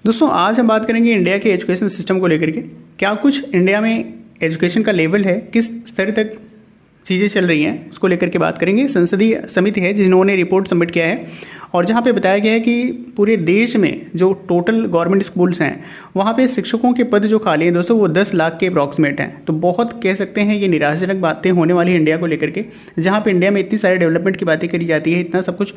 दोस्तों आज हम बात करेंगे इंडिया के एजुकेशन सिस्टम को लेकर के। क्या कुछ इंडिया में एजुकेशन का लेवल है, किस स्तर तक चीज़ें चल रही हैं, उसको लेकर के बात करेंगे। संसदीय समिति है जिन्होंने रिपोर्ट सबमिट किया है और जहां पे बताया गया है कि पूरे देश में जो टोटल गवर्नमेंट स्कूल्स हैं वहां पे शिक्षकों के पद जो खाली हैं दोस्तों वो 10 लाख के अप्रॉक्सीमेट हैं। तो बहुत कह सकते हैं ये निराशाजनक बातें होने वाली है इंडिया को लेकर के, जहाँ पे इंडिया में इतनी सारी डेवलपमेंट की बातें करी जाती है, इतना सब कुछ।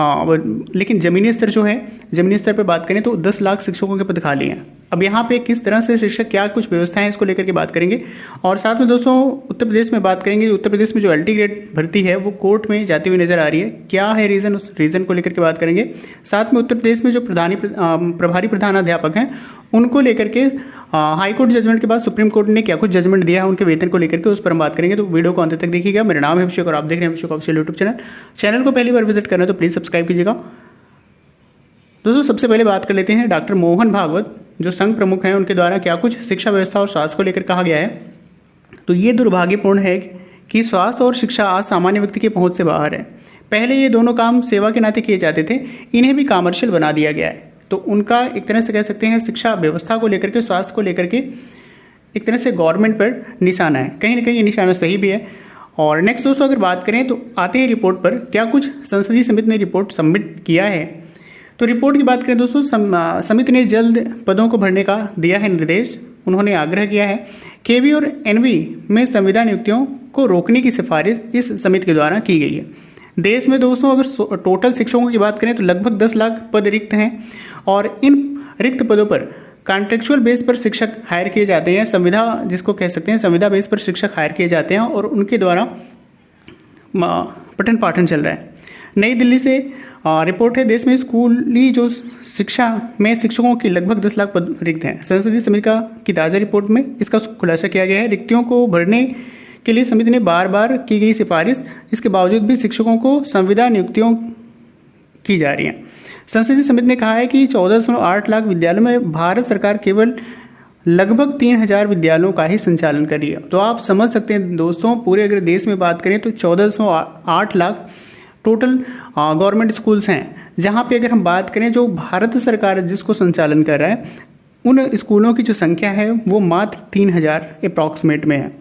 लेकिन ज़मीनी स्तर जो है, ज़मीनी स्तर पर बात करें तो 10 लाख शिक्षकों के पद खाली हैं। अब यहाँ पे किस तरह से शिक्षक, क्या कुछ व्यवस्था है, इसको लेकर के बात करेंगे। और साथ में दोस्तों उत्तर प्रदेश में बात करेंगे। उत्तर प्रदेश में जो LT ग्रेड भर्ती है वो कोर्ट में जाती हुई नजर आ रही है। क्या है रीज़न, उस रीज़न को लेकर के बात करेंगे। साथ में उत्तर प्रदेश में जो प्रभारी प्रधानाध्यापक हैं उनको लेकर के हाई कोर्ट जजमेंट के बाद सुप्रीम कोर्ट ने क्या कुछ जजमेंट दिया है उनके वेतन को लेकर के, उस पर हम बात करेंगे। तो वीडियो को अंत तक देखिएगा। मेरा नाम है अभिषेक और आप देख रहे हैं अभिषेक ऑफिशियल यूट्यूब चैनल को पहली बार विजिट करना तो प्लीज़ सब्सक्राइब कीजिएगा। दोस्तों सबसे पहले बात कर लेते हैं डॉक्टर मोहन भागवत जो संघ प्रमुख हैं, उनके द्वारा क्या कुछ शिक्षा व्यवस्था और स्वास्थ्य को लेकर कहा गया है। तो ये दुर्भाग्यपूर्ण है कि स्वास्थ्य और शिक्षा आज सामान्य व्यक्ति की पहुंच से बाहर है। पहले ये दोनों काम सेवा के नाते किए जाते थे, इन्हें भी कमर्शियल बना दिया गया है। तो उनका एक तरह से कह सकते हैं शिक्षा व्यवस्था को लेकर के, स्वास्थ्य को लेकर के एक तरह से गवर्नमेंट पर निशाना है। कहीं ना कहीं ये निशाना सही भी है। और नेक्स्ट दोस्तों अगर बात करें तो आते हैं रिपोर्ट पर, क्या कुछ संसदीय समिति ने रिपोर्ट सबमिट किया है। तो रिपोर्ट की बात करें दोस्तों, समिति ने जल्द पदों को भरने का दिया है निर्देश। उन्होंने आग्रह किया है KV और NV में संविदा नियुक्तियों को रोकने की सिफारिश इस समिति के द्वारा की गई है। देश में दोस्तों अगर टोटल शिक्षकों की बात करें तो लगभग 10 लाख पद रिक्त हैं और इन रिक्त पदों पर कॉन्ट्रेक्चुअल बेस पर शिक्षक हायर किए जाते हैं। संविदा जिसको कह सकते हैं, संविदा बेस पर शिक्षक हायर किए जाते हैं और उनके द्वारा पठन पाठन चल रहा है। नई दिल्ली से रिपोर्ट है, देश में स्कूली जो शिक्षा में शिक्षकों की लगभग 10 लाख पद रिक्त हैं। संसदीय समिति की ताज़ा रिपोर्ट में इसका खुलासा किया गया है। रिक्तियों को भरने के लिए समिति ने बार बार की गई सिफारिश, इसके बावजूद भी शिक्षकों को संविदा नियुक्तियों की जा रही हैं। संसदीय समिति ने कहा है कि 14.8 लाख विद्यालयों में भारत सरकार केवल लगभग 3000 विद्यालयों का ही संचालन कर रही है। तो आप समझ सकते हैं दोस्तों, पूरे अगर देश में बात करें तो 14.8 लाख टोटल गवर्नमेंट स्कूल्स हैं, जहां पे अगर हम बात करें जो भारत सरकार जिसको संचालन कर रहा है उन स्कूलों की जो संख्या है वो मात्र 3000 अप्रॉक्सीमेट में है।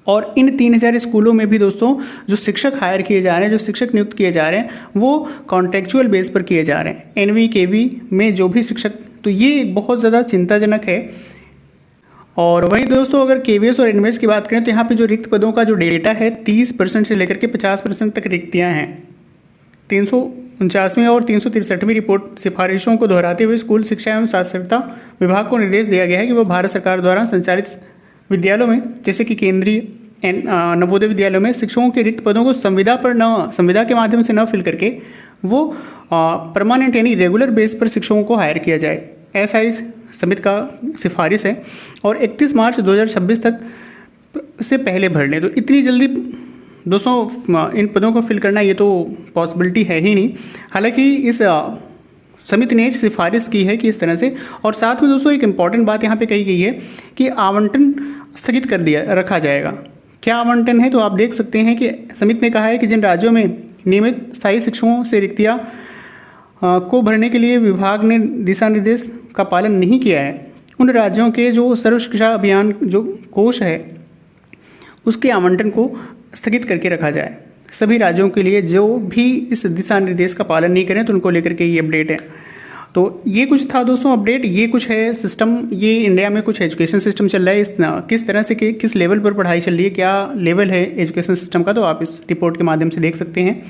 और इन 3000 स्कूलों में भी दोस्तों जो शिक्षक हायर किए जा रहे हैं, जो शिक्षक नियुक्त किए जा रहे हैं वो कॉन्ट्रेक्चुअल बेस पर किए जा रहे हैं। NV KV में जो भी शिक्षक, तो ये बहुत ज़्यादा चिंताजनक है। और वहीं दोस्तों अगर KVS और NVS की बात करें तो यहाँ पे जो रिक्त पदों का जो डेटा है 30% से लेकर के 50% तक रिक्तियाँ हैं। 349वीं और 363वीं रिपोर्ट सिफारिशों को दोहराते हुए स्कूल शिक्षा एवं साक्षरता विभाग को निर्देश दिया गया है कि वो भारत सरकार द्वारा संचालित विद्यालयों में जैसे कि केंद्रीय नवोदय विद्यालयों में शिक्षकों के रिक्त पदों को संविदा के माध्यम से न फिल करके वो परमानेंट यानी रेगुलर बेस पर शिक्षकों को हायर किया जाए, ऐसा इस समिति का सिफारिश है। और 31 मार्च 2026 तक से पहले भर लें। तो इतनी जल्दी दोस्तों इन पदों को फिल करना ये तो पॉसिबिलिटी है ही नहीं। हालांकि इस समिति ने सिफारिश की है कि इस तरह से। और साथ में दोस्तों एक इम्पॉर्टेंट बात यहाँ पे कही गई है कि आवंटन स्थगित कर रखा जाएगा। क्या आवंटन है, तो आप देख सकते हैं कि समिति ने कहा है कि जिन राज्यों में नियमित स्थायी शिक्षकों से रिक्तियाँ को भरने के लिए विभाग ने दिशा निर्देश का पालन नहीं किया है, उन राज्यों के जो सर्व शिक्षा अभियान जो कोष है उसके आवंटन को स्थगित करके रखा जाए। सभी राज्यों के लिए जो भी इस दिशा निर्देश का पालन नहीं करें तो उनको लेकर के ये अपडेट है। तो ये कुछ था दोस्तों अपडेट, ये कुछ है सिस्टम, ये इंडिया में कुछ एजुकेशन सिस्टम चल रहा है। इस किस तरह से किस लेवल पर पढ़ाई चल रही है, क्या लेवल है एजुकेशन सिस्टम का, तो आप इस रिपोर्ट के माध्यम से देख सकते हैं।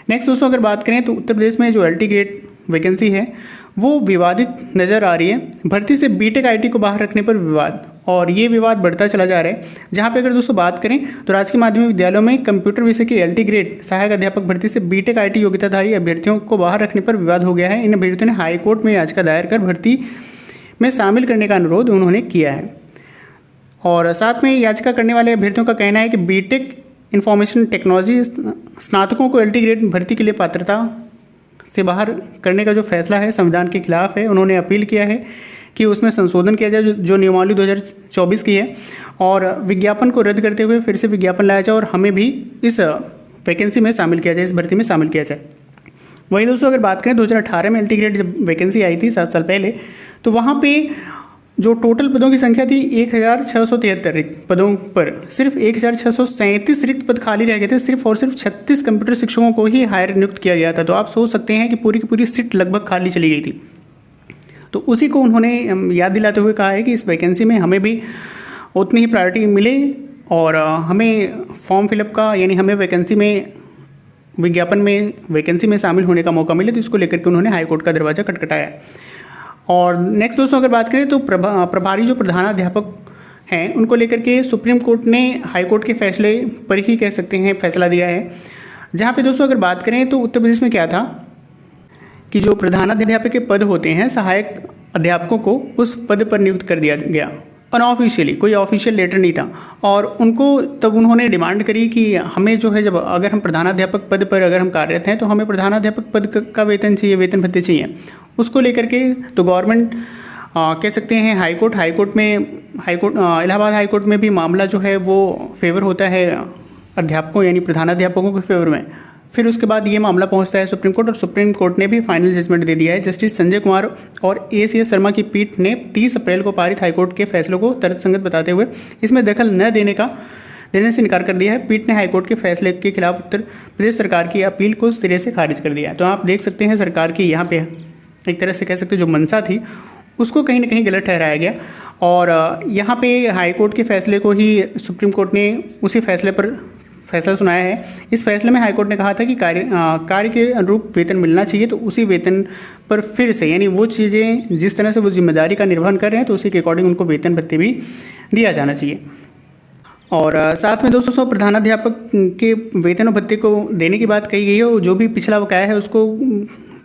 नेक्स्ट दोस्तों अगर बात करें तो उत्तर प्रदेश में जो LT ग्रेड वैकेंसी है वो विवादित नज़र आ रही है। भर्ती से BTech IT को बाहर रखने पर विवाद, और ये विवाद बढ़ता चला जा रहा है। जहाँ पे अगर दोस्तों बात करें तो राजकीय माध्यमिक विद्यालयों में कंप्यूटर विषय की LT ग्रेड सहायक अध्यापक भर्ती से BTech IT योग्यताधारी अभ्यर्थियों को बाहर रखने पर विवाद हो गया है। इन अभ्यर्थियों ने हाई कोर्ट में याचिका दायर कर भर्ती में शामिल करने का अनुरोध उन्होंने किया है। और साथ में याचिका करने वाले अभ्यर्थियों का कहना है कि BTech इंफॉर्मेशन टेक्नोलॉजी स्नातकों को LT ग्रेड भर्ती के लिए पात्रता से बाहर करने का जो फैसला है संविधान के खिलाफ है। उन्होंने अपील किया है कि उसमें संशोधन किया जाए जो नियमावली 2024 की है, और विज्ञापन को रद्द करते हुए फिर से विज्ञापन लाया जाए और हमें भी इस वैकेंसी में शामिल किया जाए, इस भर्ती में शामिल किया जाए। वहीं दोस्तों अगर बात करें 2018 में LT ग्रेड जब वैकेंसी आई थी 7 साल पहले, तो वहाँ पे जो टोटल पदों की संख्या थी 1673 रिक्त पदों पर सिर्फ 1637 रिक्त पद खाली रह गए थे, सिर्फ और सिर्फ 36 कंप्यूटर शिक्षकों को ही हायर नियुक्त किया गया था। तो आप सोच सकते हैं कि पूरी की पूरी सीट लगभग खाली चली गई थी। तो उसी को उन्होंने याद दिलाते हुए कहा है कि इस वैकेंसी में हमें भी उतनी ही प्रायोरिटी मिले और हमें फॉर्म फिलअप का यानी हमें वैकेंसी में विज्ञापन में वैकेंसी में शामिल होने का मौका मिले। तो इसको लेकर के उन्होंने हाईकोर्ट का दरवाज़ा खटखटाया है। और नेक्स्ट दोस्तों अगर बात करें तो प्रभारी जो प्रधानाध्यापक हैं उनको लेकर के सुप्रीम कोर्ट ने हाईकोर्ट के फैसले पर ही कह सकते हैं फैसला दिया है। जहाँ पे दोस्तों अगर बात करें तो उत्तर प्रदेश में क्या था कि जो प्रधानाध्यापक के पद होते हैं सहायक अध्यापकों को उस पद पर नियुक्त कर दिया गया अनऑफिशियली, कोई ऑफिशियल लेटर नहीं था। और उनको तब उन्होंने डिमांड करी कि हमें जो है जब अगर हम प्रधानाध्यापक पद पर अगर हम कार्यरत हैं तो हमें प्रधानाध्यापक पद का वेतन चाहिए, वेतन भत्ते चाहिए। उसको लेकर के तो गवर्नमेंट कह सकते हैं इलाहाबाद हाईकोर्ट में भी मामला जो है वो फेवर होता है अध्यापकों यानी प्रधानाध्यापकों के फेवर में। फिर उसके बाद ये मामला पहुंचता है सुप्रीम कोर्ट और सुप्रीम कोर्ट ने भी फाइनल जजमेंट दे दिया है। जस्टिस संजय कुमार और ACS शर्मा की पीठ ने 30 अप्रैल को पारित हाईकोर्ट के फैसलों को तर्कसंगत बताते हुए इसमें दखल न देने से इनकार कर दिया है। पीठ ने हाईकोर्ट के फैसले के खिलाफ उत्तर प्रदेश सरकार की अपील को सिरे से खारिज कर दिया है। तो आप देख सकते हैं सरकार की यहाँ पे एक तरह से कह सकते हैं जो मंशा थी उसको कहीं ना कहीं गलत ठहराया गया। और यहाँ पे हाईकोर्ट के फैसले को ही सुप्रीम कोर्ट ने उसी फैसले पर फैसला सुनाया है। इस फैसले में हाईकोर्ट ने कहा था कि कार्य के अनुरूप वेतन मिलना चाहिए। तो उसी वेतन पर फिर से यानी वो चीज़ें जिस तरह से वो जिम्मेदारी का निर्वहन कर रहे हैं तो उसी के अकॉर्डिंग उनको वेतन भत्ते भी दिया जाना चाहिए। और साथ में दोस्तों प्रधानाध्यापक के वेतन और भत्ते को देने की बात कही गई है और जो भी पिछला बकाया है उसको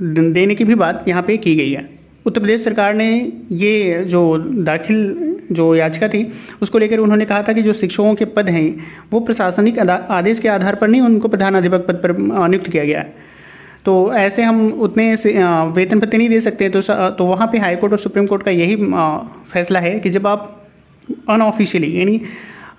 देने की भी बात यहाँ पे की गई है। उत्तर प्रदेश सरकार ने ये जो याचिका थी उसको लेकर उन्होंने कहा था कि जो शिक्षकों के पद हैं वो प्रशासनिक आदेश के आधार पर नहीं उनको प्रधानाध्यापक पद पर नियुक्त किया गया है। तो ऐसे हम उतने वेतन भत्ते नहीं दे सकते। तो वहाँ पे हाईकोर्ट और सुप्रीम कोर्ट का यही फैसला है कि जब आप अनऑफिशियली यानी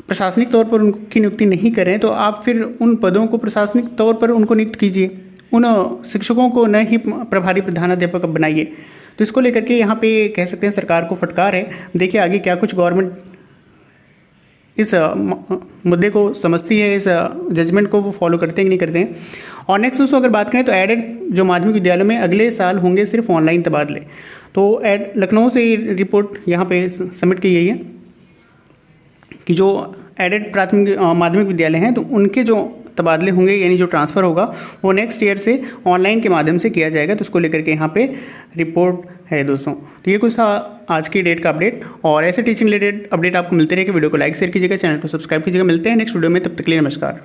प्रशासनिक तौर पर उनकी नियुक्ति नहीं करें तो आप फिर उन पदों को प्रशासनिक तौर पर उनको नियुक्त कीजिए, उन शिक्षकों को न ही प्रभारी प्रधानाध्यापक बनाइए। तो इसको लेकर के यहाँ पे कह सकते हैं सरकार को फटकार है। देखिए आगे क्या कुछ गवर्नमेंट इस मुद्दे को समझती है, इस जजमेंट को वो फॉलो करते हैं कि नहीं करते हैं। और नेक्स्ट दोस्तों अगर बात करें तो एडेड जो माध्यमिक विद्यालयों में अगले साल होंगे सिर्फ ऑनलाइन तबादले। तो लखनऊ से रिपोर्ट यहाँ पे सबमिट की गई है कि जो एडेड प्राथमिक माध्यमिक विद्यालय हैं तो उनके जो तबादले होंगे यानी जो ट्रांसफ़र होगा वो नेक्स्ट ईयर से ऑनलाइन के माध्यम से किया जाएगा। तो उसको लेकर के यहाँ पे रिपोर्ट है दोस्तों। तो ये कुछ था आज की डेट का अपडेट। और ऐसे टीचिंग रिलेटेड अपडेट आपको मिलते रहेगा। वीडियो को लाइक शेयर कीजिएगा, चैनल को सब्सक्राइब कीजिएगा। मिलते हैं नेक्स्ट वीडियो में, तब तक के लिए नमस्कार।